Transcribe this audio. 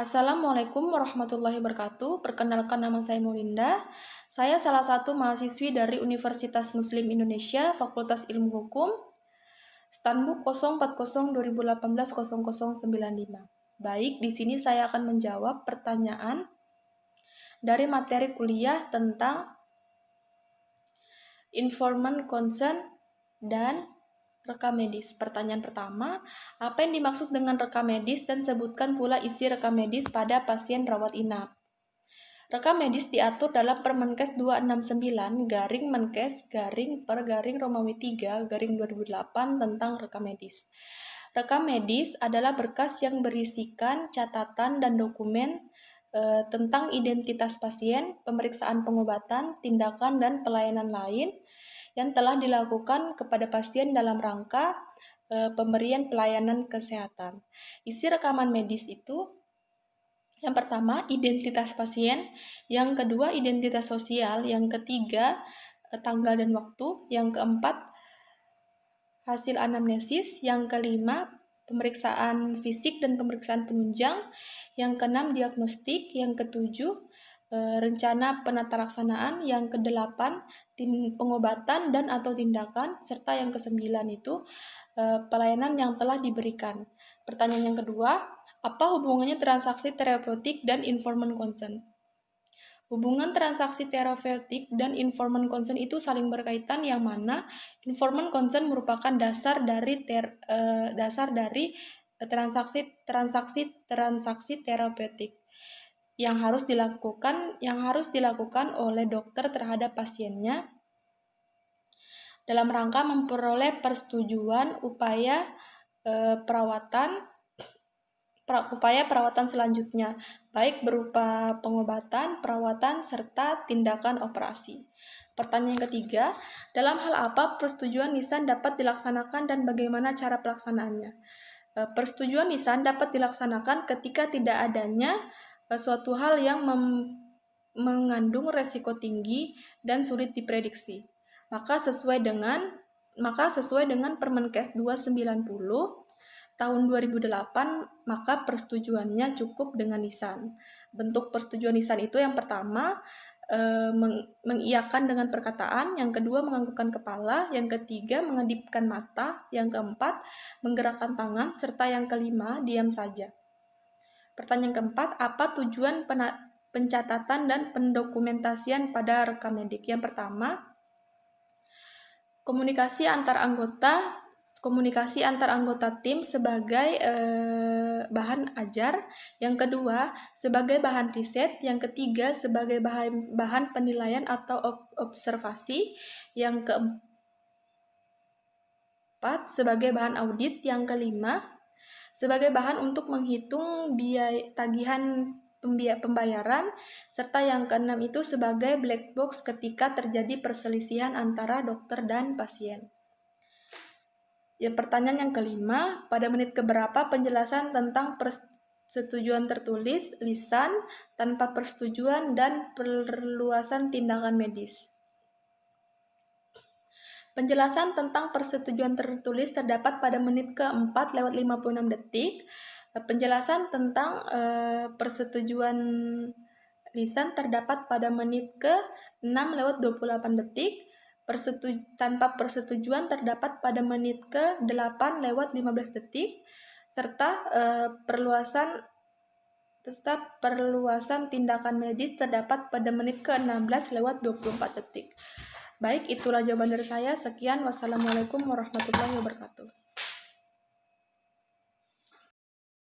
Assalamualaikum warahmatullahi wabarakatuh. Perkenalkan, nama saya Molinda. Saya salah satu mahasiswi dari Universitas Muslim Indonesia, Fakultas Ilmu Hukum, Stanbook 040-2018-0095. Baik, di sini saya akan menjawab pertanyaan dari materi kuliah tentang Informed Consent dan rekam medis. Pertanyaan pertama, apa yang dimaksud dengan rekam medis dan sebutkan pula isi rekam medis pada pasien rawat inap. Rekam medis diatur dalam Permenkes 269-Menkes-per-Romawi 3-2008 tentang rekam medis. Rekam medis adalah berkas yang berisikan catatan dan dokumen tentang identitas pasien, pemeriksaan pengobatan, tindakan, dan pelayanan lain yang telah dilakukan kepada pasien dalam rangka pemberian pelayanan kesehatan. Isi rekaman medis itu, yang pertama, identitas pasien, yang kedua, identitas sosial, yang ketiga, tanggal dan waktu, yang keempat, hasil anamnesis, yang kelima, pemeriksaan fisik dan pemeriksaan penunjang, yang keenam, diagnostik, yang ketujuh, rencana penata laksanaan, yang kedelapan, pengobatan dan atau tindakan, serta yang kesembilan itu pelayanan yang telah diberikan. Pertanyaan yang kedua, apa hubungannya transaksi terapeutik dan informed consent? Hubungan transaksi terapeutik dan informed consent itu saling berkaitan, yang mana informed consent merupakan dasar dari transaksi terapeutik yang harus dilakukan oleh dokter terhadap pasiennya dalam rangka memperoleh persetujuan upaya perawatan selanjutnya, baik berupa pengobatan, perawatan, serta tindakan operasi. Pertanyaan yang ketiga, dalam hal apa persetujuan lisan dapat dilaksanakan dan bagaimana cara pelaksanaannya? Persetujuan lisan dapat dilaksanakan ketika tidak adanya suatu hal yang mengandung resiko tinggi dan sulit diprediksi. Maka sesuai dengan Permenkes 290 tahun 2008, maka persetujuannya cukup dengan lisan. Bentuk persetujuan lisan itu, yang pertama, mengiyakan dengan perkataan, yang kedua, menganggukkan kepala, yang ketiga, mengedipkan mata, yang keempat, menggerakkan tangan, serta yang kelima, diam saja. Pertanyaan keempat, apa tujuan pencatatan dan pendokumentasian pada rekam medik? Yang pertama, komunikasi antar anggota tim sebagai bahan ajar, yang kedua sebagai bahan riset, yang ketiga sebagai bahan penilaian atau observasi, yang keempat sebagai bahan audit, yang kelima sebagai bahan untuk menghitung biaya tagihan pembayaran, serta yang keenam itu sebagai black box ketika terjadi perselisihan antara dokter dan pasien. Yang pertanyaan yang kelima, pada menit keberapa penjelasan tentang persetujuan tertulis, lisan, tanpa persetujuan, dan perluasan tindakan medis? Penjelasan tentang persetujuan tertulis terdapat pada menit ke-4:56. Penjelasan tentang persetujuan lisan terdapat pada menit ke-6:28. Tanpa persetujuan terdapat pada menit ke-8:15, serta perluasan tindakan medis terdapat pada menit ke-16:24. Baik, itulah jawaban dari saya. Sekian, wassalamualaikum warahmatullahi wabarakatuh.